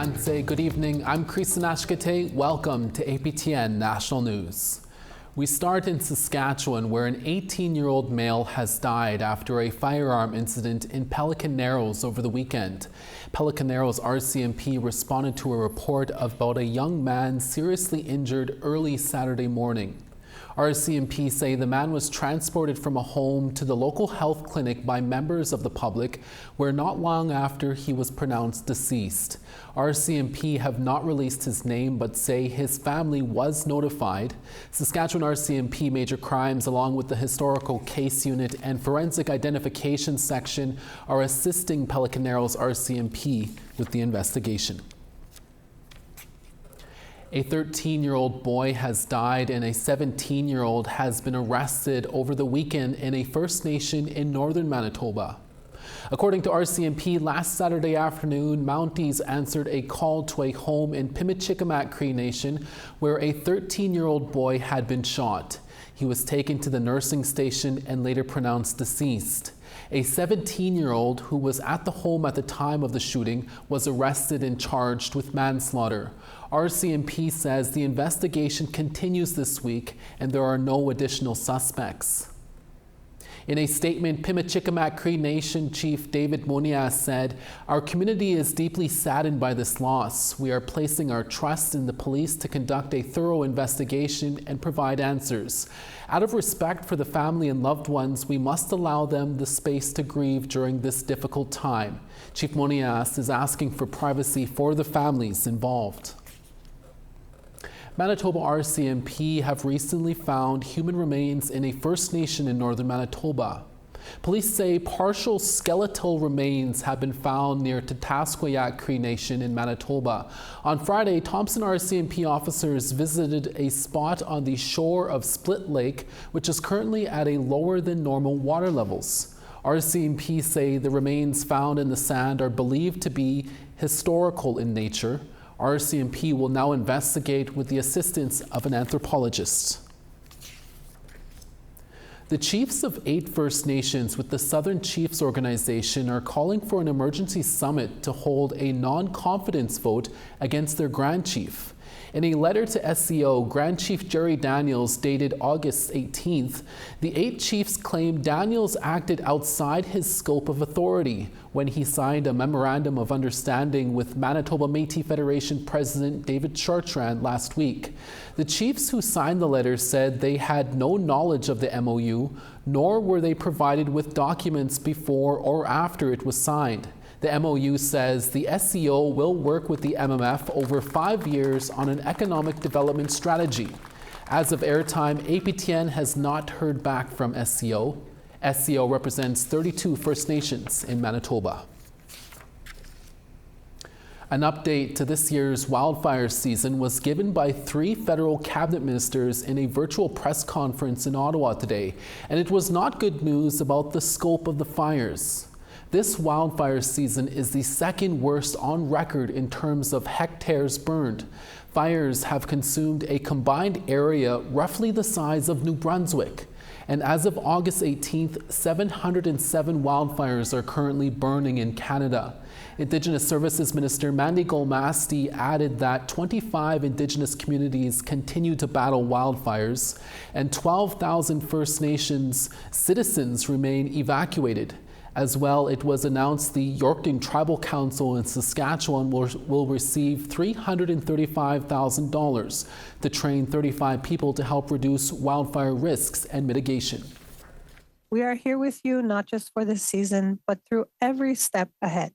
Hanse. Good evening. I'm Kristen Ashkate. Welcome to APTN National News. We start in Saskatchewan, where an 18-year-old male has died after a firearm incident in Pelican Narrows over the weekend. Pelican Narrows RCMP responded to a report about a young man seriously injured early Saturday morning. RCMP say the man was transported from a home to the local health clinic by members of the public, where not long after he was pronounced deceased. RCMP have not released his name but say his family was notified. Saskatchewan RCMP Major Crimes, along with the Historical Case Unit and Forensic Identification Section, are assisting Pelican Narrows RCMP with the investigation. A 13-year-old boy has died and a 17-year-old has been arrested over the weekend in a First Nation in northern Manitoba. According to RCMP, last Saturday afternoon, Mounties answered a call to a home in Pimichikamak Cree Nation where a 13-year-old boy had been shot. He was taken to the nursing station and later pronounced deceased. A 17-year-old who was at the home at the time of the shooting was arrested and charged with manslaughter. RCMP says the investigation continues this week and there are no additional suspects. In a statement, Pimichikamak Cree Nation Chief David Monias said, "Our community is deeply saddened by this loss. We are placing our trust in the police to conduct a thorough investigation and provide answers. Out of respect for the family and loved ones, we must allow them the space to grieve during this difficult time." Chief Monias is asking for privacy for the families involved. Manitoba RCMP have recently found human remains in a First Nation in northern Manitoba. Police say partial skeletal remains have been found near Tatasquayak Cree Nation in Manitoba. On Friday, Thompson RCMP officers visited a spot on the shore of Split Lake, which is currently at a lower than normal water levels. RCMP say the remains found in the sand are believed to be historical in nature. RCMP will now investigate with the assistance of an anthropologist. The chiefs of 8 First Nations with the Southern Chiefs Organization are calling for an emergency summit to hold a non-confidence vote against their Grand Chief. In a letter to SCO, Grand Chief Jerry Daniels, dated August 18th, the 8 chiefs claim Daniels acted outside his scope of authority when he signed a memorandum of understanding with Manitoba Métis Federation President David Chartrand last week. The chiefs who signed the letter said they had no knowledge of the MOU, nor were they provided with documents before or after it was signed. The MOU says the SCO will work with the MMF over 5 years on an economic development strategy. As of airtime, APTN has not heard back from SCO. SCO represents 32 First Nations in Manitoba. An update to this year's wildfire season was given by 3 federal cabinet ministers in a virtual press conference in Ottawa today, and it was not good news about the scope of the fires. This wildfire season is the second worst on record in terms of hectares burned. Fires have consumed a combined area roughly the size of New Brunswick. And as of August 18th, 707 wildfires are currently burning in Canada. Indigenous Services Minister Mandy Golmasti added that 25 Indigenous communities continue to battle wildfires and 12,000 First Nations citizens remain evacuated. As well, it was announced the Yorkton Tribal Council in Saskatchewan will receive $335,000 to train 35 people to help reduce wildfire risks and mitigation. We are here with you not just for this season, but through every step ahead.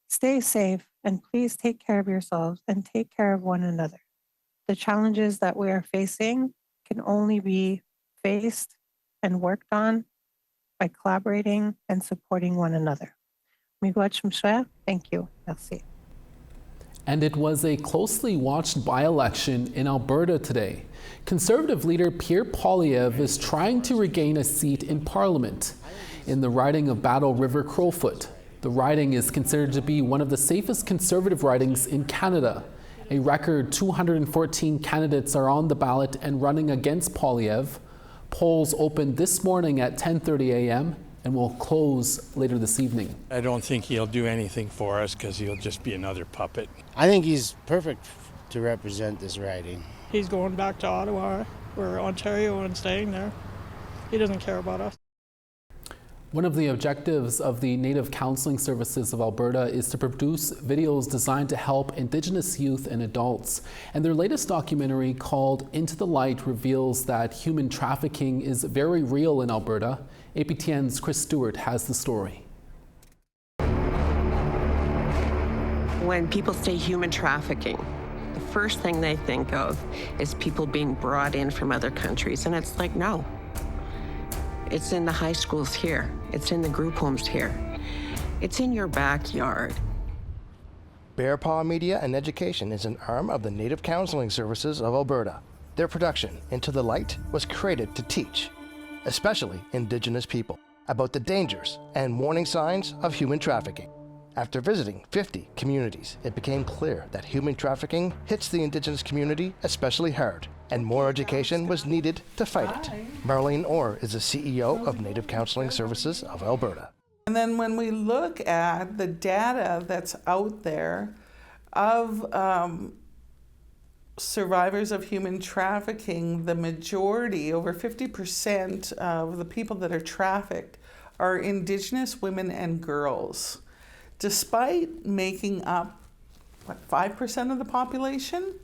Stay safe and please take care of yourselves and take care of one another. The challenges that we are facing can only be faced and worked on by collaborating and supporting one another. Thank you. Merci. And it was a closely watched by-election in Alberta today. Conservative leader Pierre Poilievre is trying to regain a seat in Parliament in the riding of Battle River Crowfoot. The riding is considered to be one of the safest Conservative ridings in Canada. A record 214 candidates are on the ballot and running against Poilievre. Polls opened this morning at 10:30 a.m. and will close later this evening. I don't think he'll do anything for us because he'll just be another puppet. I think he's perfect to represent this riding. He's going back to Ottawa or Ontario and staying there. He doesn't care about us. One of the objectives of the Native Counseling Services of Alberta is to produce videos designed to help Indigenous youth and adults. And their latest documentary, called Into the Light, reveals that human trafficking is very real in Alberta. APTN's Chris Stewart has the story. When people say human trafficking, the first thing they think of is people being brought in from other countries. And it's like, no. It's in the high schools here. It's in the group homes here. It's in your backyard. Bear Paw Media and Education is an arm of the Native Counseling Services of Alberta. Their production, Into the Light, was created to teach, especially Indigenous people, about the dangers and warning signs of human trafficking. After visiting 50 communities, it became clear that human trafficking hits the Indigenous community especially hard, and more education was needed to fight it. Marlene Orr is the CEO of Native Counseling Services of Alberta. And then when we look at the data that's out there of survivors of human trafficking, the majority, over 50% of the people that are trafficked are Indigenous women and girls, despite making up, 5% of the population?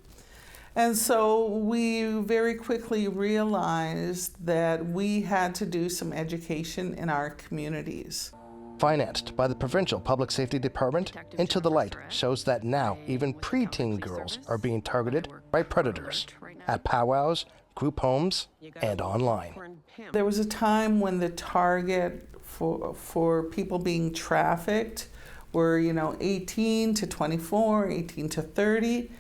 And so we very quickly realized that we had to do some education in our communities. Financed by the Provincial Public Safety Department, Into the Light shows that now even preteen girls are being targeted by predators at powwows, group homes, and online. There was a time when the target for people being trafficked were, 18 to 24, 18 to 30.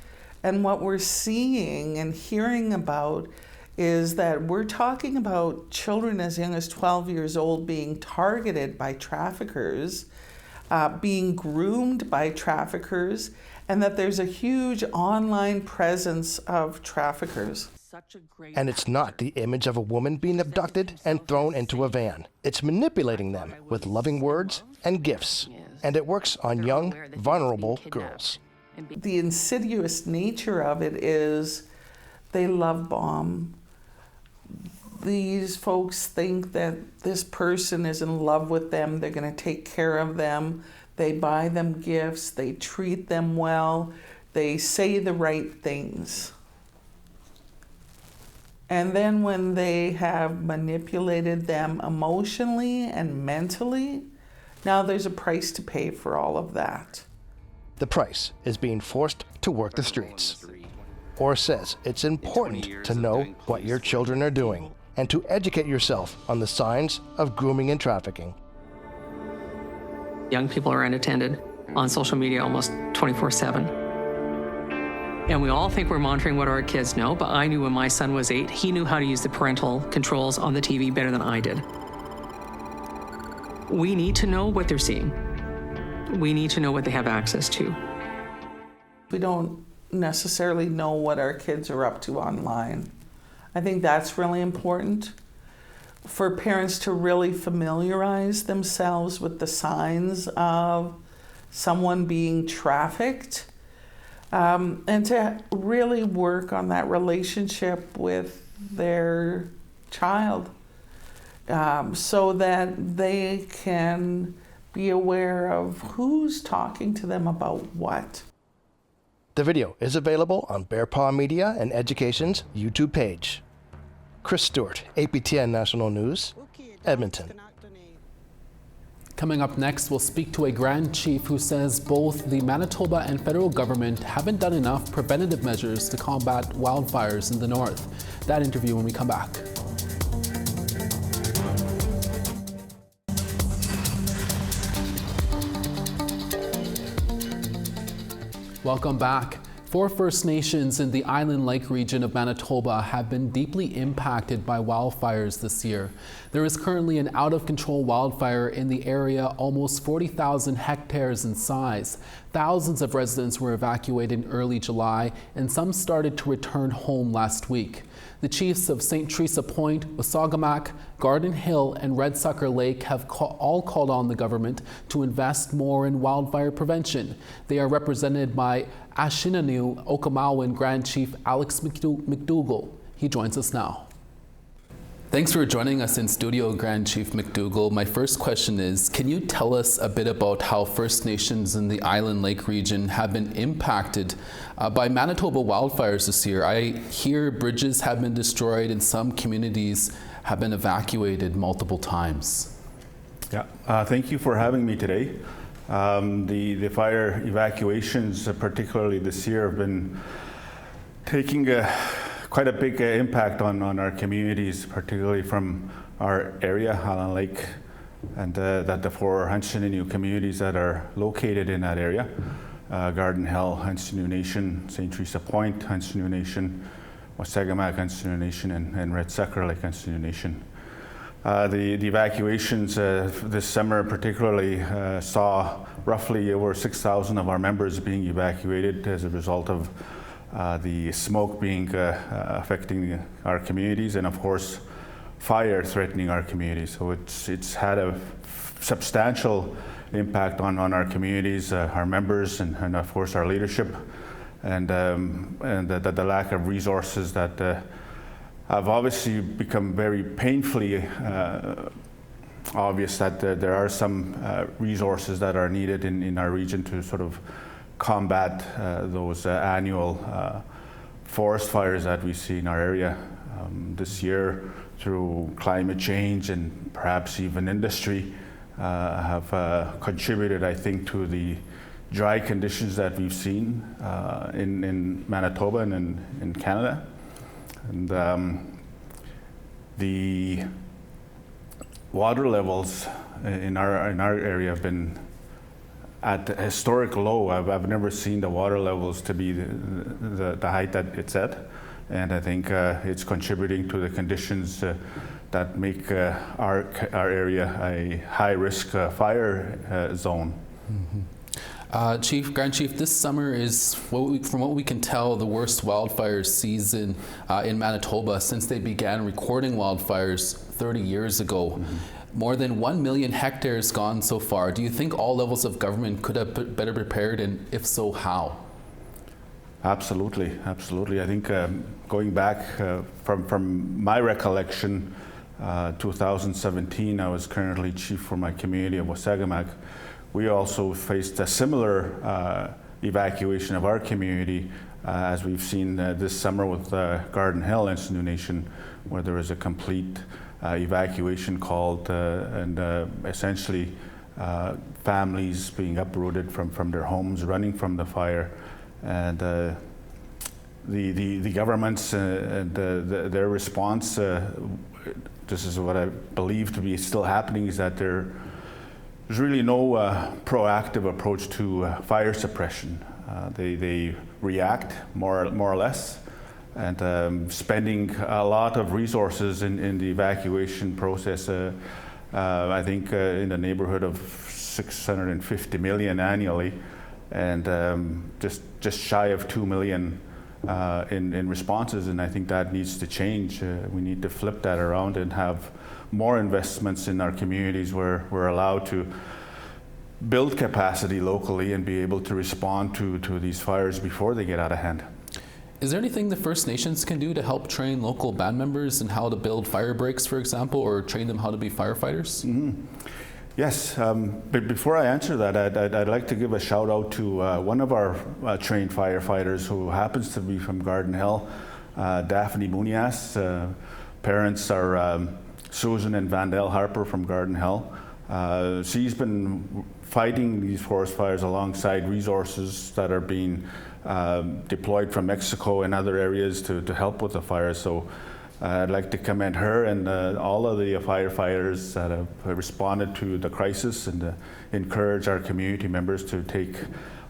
And what we're seeing and hearing about is that we're talking about children as young as 12 years old being targeted by traffickers, being groomed by traffickers, and that there's a huge online presence of traffickers. And it's not the image of a woman being abducted and thrown into a van. It's manipulating them with loving words and gifts. And it works on young, vulnerable girls. The insidious nature of it is they love bomb. These folks think that this person is in love with them, they're going to take care of them, they buy them gifts, they treat them well, they say the right things. And then when they have manipulated them emotionally and mentally, now there's a price to pay for all of that. The price is being forced to work the streets. Orr says it's important to know what your children are doing and to educate yourself on the signs of grooming and trafficking. Young people are unattended on social media almost 24/7. And we all think we're monitoring what our kids know, but I knew when my son was 8, he knew how to use the parental controls on the TV better than I did. We need to know what they're seeing. We need to know what they have access to. We don't necessarily know what our kids are up to online. I think that's really important for parents to really familiarize themselves with the signs of someone being trafficked, and to really work on that relationship with their child, so that they can be aware of who's talking to them about what. The video is available on Bear Paw Media and Education's YouTube page. Chris Stewart, APTN National News, Edmonton. Coming up next, we'll speak to a Grand Chief who says both the Manitoba and federal government haven't done enough preventative measures to combat wildfires in the north. That interview when we come back. Welcome back. 4 First Nations in the Island Lake region of Manitoba have been deeply impacted by wildfires this year. There is currently an out-of-control wildfire in the area, almost 40,000 hectares in size. Thousands of residents were evacuated in early July, and some started to return home last week. The chiefs of St. Teresa Point, Wasagamak, Garden Hill, and Red Sucker Lake have all called on the government to invest more in wildfire prevention. They are represented by Ashinanu Okinawan Grand Chief Alex McDougall. He joins us now. Thanks for joining us in studio, Grand Chief McDougall. My first question is, can you tell us a bit about how First Nations in the Island Lake region have been impacted by Manitoba wildfires this year? I hear bridges have been destroyed and some communities have been evacuated multiple times. Yeah, thank you for having me today. The fire evacuations, particularly this year, have been taking quite a big impact on our communities, particularly from our area, Island Lake, and the 4 Hanshininu communities that are located in that area. Garden Hill, Hansinu Nation, St. Teresa Point, Hansinu Nation, Wasagamak, Hansinu Nation, and Red Sucker Lake, Hansinu Nation. The evacuations this summer particularly saw roughly over 6,000 of our members being evacuated as a result of the smoke being affecting our communities, and of course fire threatening our communities. So it's had a substantial impact on our communities, our members, and of course our leadership, and the lack of resources that have obviously become very painfully obvious that there are some resources that are needed in our region to sort of combat those annual forest fires that we see in our area. This year, through climate change and perhaps even industry, have contributed, I think, to the dry conditions that we've seen in Manitoba and in Canada. And the water levels in our area have been at a historic low. I've never seen the water levels to be the height that it's at, and I think it's contributing to the conditions that make our area a high-risk fire zone. Mm-hmm. Grand Chief, this summer is, from what we can tell, the worst wildfire season in Manitoba since they began recording wildfires 30 years ago. Mm-hmm. More than 1 million hectares gone so far. Do you think all levels of government could have been better prepared, and if so, how? Absolutely, absolutely. I think going back from my recollection, 2017, I was currently chief for my community of Wasagamak. We also faced a similar evacuation of our community as we've seen this summer with Garden Hill and Hansinu Nation, where there was a complete evacuation called, and essentially families being uprooted from their homes, running from the fire, and the governments and their response. This is what I believe to be still happening, is that there's really no proactive approach to fire suppression. They react more or less, and spending a lot of resources in the evacuation process. I think in the neighborhood of 650 million annually, and just shy of 2 million in responses. And I think that needs to change. We need to flip that around and have more investments in our communities where we're allowed to build capacity locally and be able to respond to these fires before they get out of hand. Is there anything the First Nations can do to help train local band members in how to build fire breaks, for example, or train them how to be firefighters? Mm-hmm. Yes, but before I answer that, I'd like to give a shout out to one of our trained firefighters who happens to be from Garden Hill, Daphne Munias. Parents are Susan and Vandell Harper from Garden Hill. She's been fighting these forest fires alongside resources that are being deployed from Mexico and other areas to help with the fires. So I'd like to commend her and all of the firefighters that have responded to the crisis, and encourage our community members to take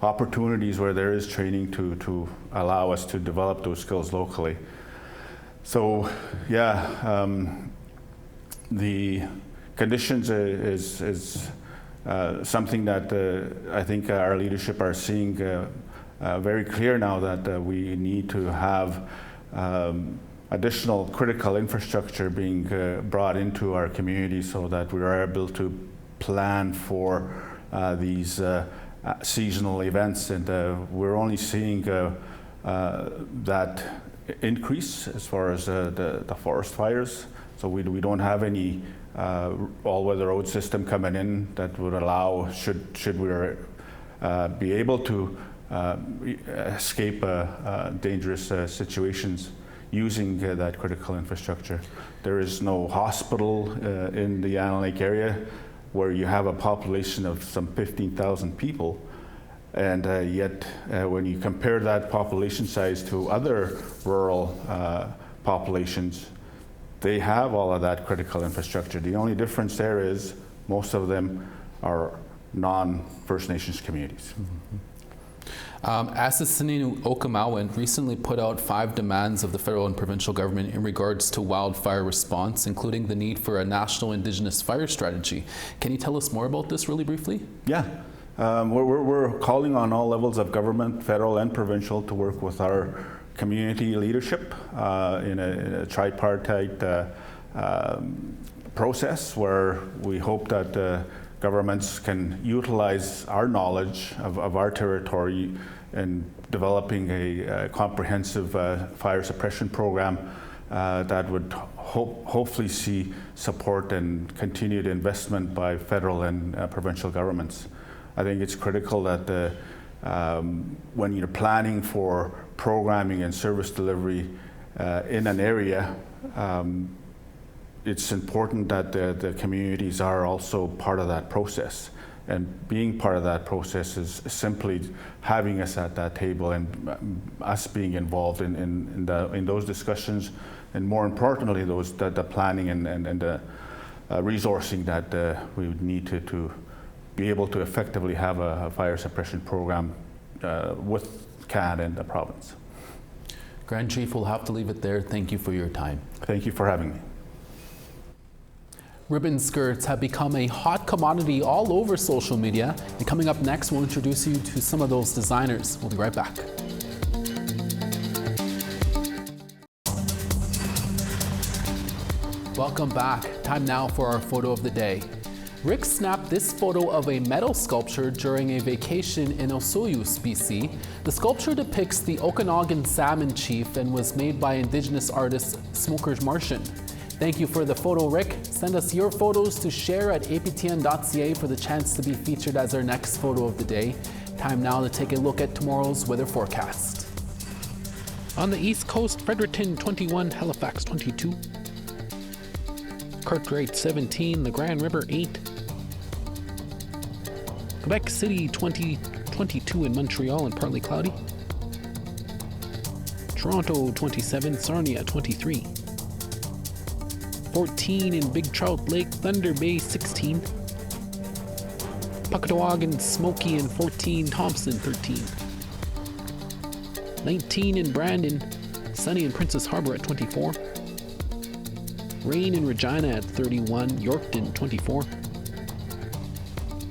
opportunities where there is training to allow us to develop those skills locally. So yeah, the conditions is something that I think our leadership are seeing very clear now, that we need to have additional critical infrastructure being brought into our community so that we are able to plan for these seasonal events, and we're only seeing that increase as far as the forest fires. So we don't have any all-weather road system coming in that would allow, should we be able to escape dangerous situations using that critical infrastructure. There is no hospital in the Allen Lake area, where you have a population of some 15,000 people, and yet when you compare that population size to other rural populations, they have all of that critical infrastructure. The only difference there is most of them are non-First Nations communities. Mm-hmm. Assassinu Okinawan recently put out 5 demands of the federal and provincial government in regards to wildfire response, including the need for a national Indigenous fire strategy. Can you tell us more about this really briefly? Yeah. We're calling on all levels of government, federal and provincial, to work with our community leadership in a tripartite process, where we hope that governments can utilize our knowledge of our territory in developing a comprehensive fire suppression program that would hopefully see support and continued investment by federal and provincial governments. I think it's critical that when you're planning for programming and service delivery in an area, it's important that the communities are also part of that process. And being part of that process is simply having us at that table and us being involved in those discussions, and more importantly, the planning and the resourcing that we would need to be able to effectively have a fire suppression program with Canada and the province. Grand Chief, we'll have to leave it there. Thank you for your time. Thank you for having me. Ribbon skirts have become a hot commodity all over social media. And coming up next, we'll introduce you to some of those designers. We'll be right back. Welcome back. Time now for our photo of the day. Rick snapped this photo of a metal sculpture during a vacation in Osoyoos, BC. The sculpture depicts the Okanagan salmon chief and was made by Indigenous artist Smokers Martian. Thank you for the photo, Rick. Send us your photos to share@aptn.ca for the chance to be featured as our next photo of the day. Time now to take a look at tomorrow's weather forecast. On the East Coast, Fredericton 21, Halifax 22. Cartwright 17, the Grand River 8. Quebec City 20, 22 in Montreal and partly cloudy. Toronto 27, Sarnia 23. 14 in Big Trout Lake, Thunder Bay 16. Puckatawagan, Smoky and 14, Thompson 13. 19 in Brandon, sunny in Princess Harbor at 24. Rain in Regina at 31, Yorkton 24.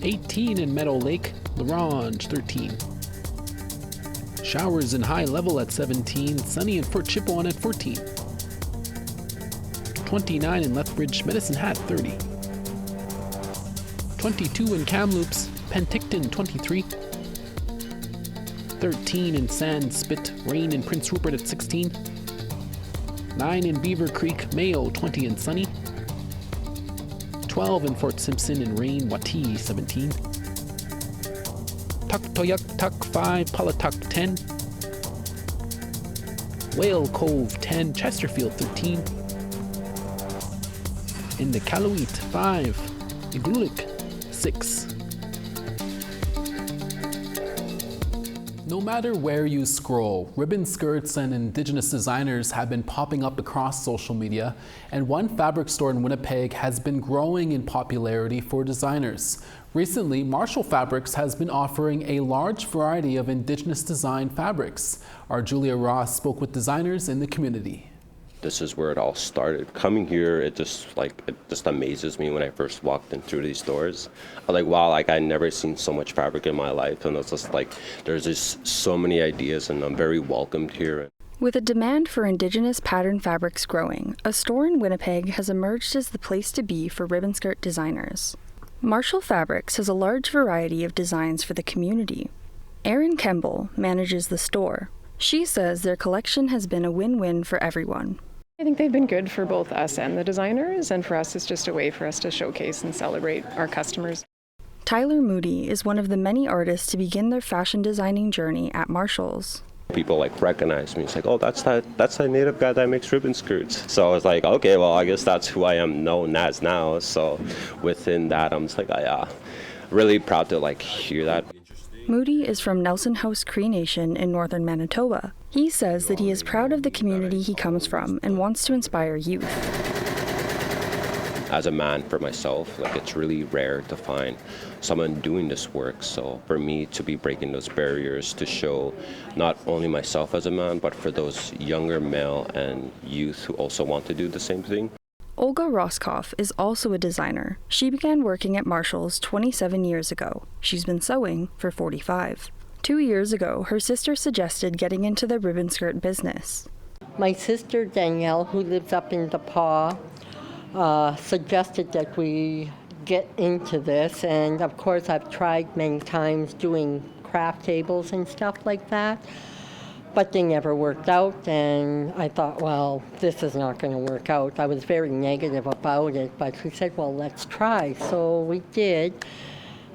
18 in Meadow Lake, La Ronge 13. Showers in High Level at 17, sunny in Fort Chipewyan at 14. 29 in Lethbridge, Medicine Hat 30. 22 in Kamloops, Penticton 23. 13 in Sandspit, rain in Prince Rupert at 16. 9 in Beaver Creek, Mayo 20 and sunny. 12 in Fort Simpson and rain, Wati 17. Tuktoyaktuk 5, Palatuk 10. Whale Cove 10, Chesterfield 13. In the Iqaluit 5, Igloolik 6. No matter where you scroll, ribbon skirts and Indigenous designers have been popping up across social media, and one fabric store in Winnipeg has been growing in popularity for designers. Recently, Marshall Fabrics has been offering a large variety of Indigenous design fabrics. Our Julia Ross spoke with designers in the community. This is where it all started. Coming here, it just amazes me when I first walked in through these doors. I'm like, wow, like I never seen so much fabric in my life, and it's just like there's just so many ideas, and I'm very welcomed here. With a demand for Indigenous pattern fabrics growing, a store in Winnipeg has emerged as the place to be for ribbon skirt designers. Marshall Fabrics has a large variety of designs for the community. Erin Kemble manages the store. She says their collection has been a win-win for everyone. I think they've been good for both us and the designers, and for us it's just a way for us to showcase and celebrate our customers. Tyler Moody is one of the many artists to begin their fashion designing journey at Marshall's. People like recognize me. It's like, oh, that's that native guy that makes ribbon skirts. So I was like, okay, well, I guess that's who I am known as now. So within that, I'm just like, really proud to like hear that. Moody is from Nelson House Cree Nation in northern Manitoba. He says that he is proud of the community he comes from and wants to inspire youth. As a man for myself, like it's really rare to find someone doing this work. So for me to be breaking those barriers to show not only myself as a man, but for those younger male and youth who also want to do the same thing. Olga Roskoff is also a designer. She began working at Marshall's 27 years ago. She's been sewing for 45. 2 years ago, her sister suggested getting into the ribbon skirt business. My sister Danielle, who lives up in DePaul, suggested that we get into this, and of course I've tried many times doing craft tables and stuff like that, but they never worked out, and I thought, well, this is not going to work out. I was very negative about it, but she said, well, let's try. So we did,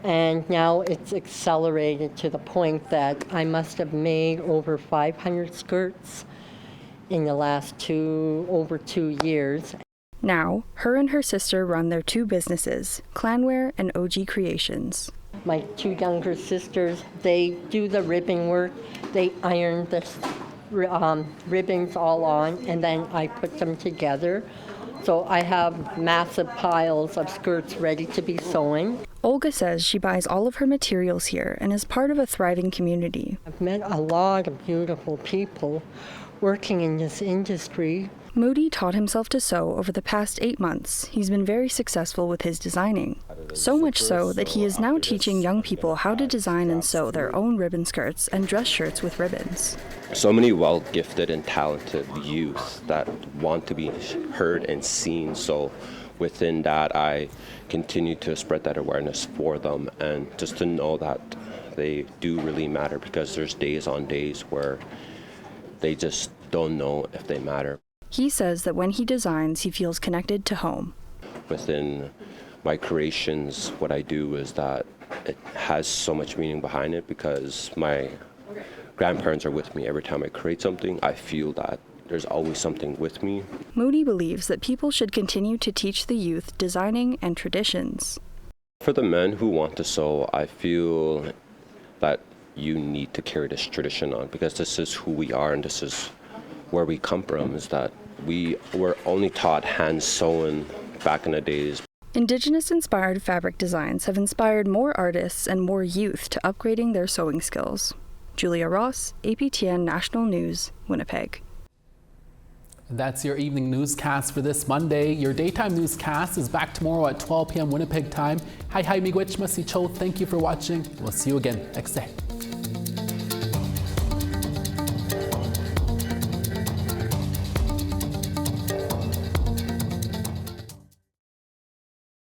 and now it's accelerated to the point that I must have made over 500 skirts in the last over 2 years. Now, her and her sister run their two businesses, Clanware and OG Creations. My two younger sisters, they do the ribbon work. They iron the ribbons all on, and then I put them together. So I have massive piles of skirts ready to be sewn. Olga says she buys all of her materials here and is part of a thriving community. I've met a lot of beautiful people working in this industry. Moody taught himself to sew over the past 8 months. He's been very successful with his designing. So much so that he is now teaching young people how to design and sew their own ribbon skirts and dress shirts with ribbons. So many well-gifted and talented youth that want to be heard and seen. So within that, I continue to spread that awareness for them, and just to know that they do really matter, because there's days on days where they just don't know if they matter. He says that when he designs, he feels connected to home. Within my creations, what I do is that it has so much meaning behind it, because my grandparents are with me every time I create something. I feel that there's always something with me. Moody believes that people should continue to teach the youth designing and traditions. For the men who want to sew, I feel that you need to carry this tradition on, because this is who we are and this is where we come from, is that we were only taught hand sewing back in the days. Indigenous-inspired fabric designs have inspired more artists and more youth to upgrading their sewing skills. Julia Ross, APTN National News, Winnipeg. That's your evening newscast for this Monday. Your daytime newscast is back tomorrow at 12 p.m. Winnipeg time. Hi, miigwech masicho. Thank you for watching. We'll see you again next day.